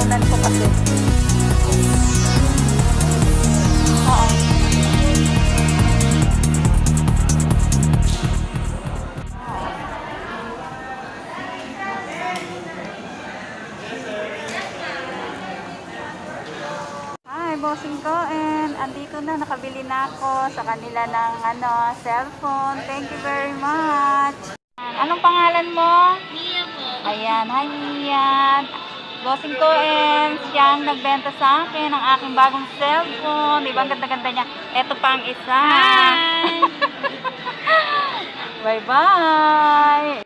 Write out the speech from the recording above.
iiwanan ko kasi. Oo. Hi, bossing ko, and andito na, nakabili na ako sa kanila ng cellphone. Thank you very much. Anong pangalan mo? Mia po. Ayan, hi Mia. Bossing ko, and siyang nagbenta sa akin ng aking bagong cellphone. Diba, ang ganda-ganda niya. Ito pa ang isa. Hi! Bye-bye!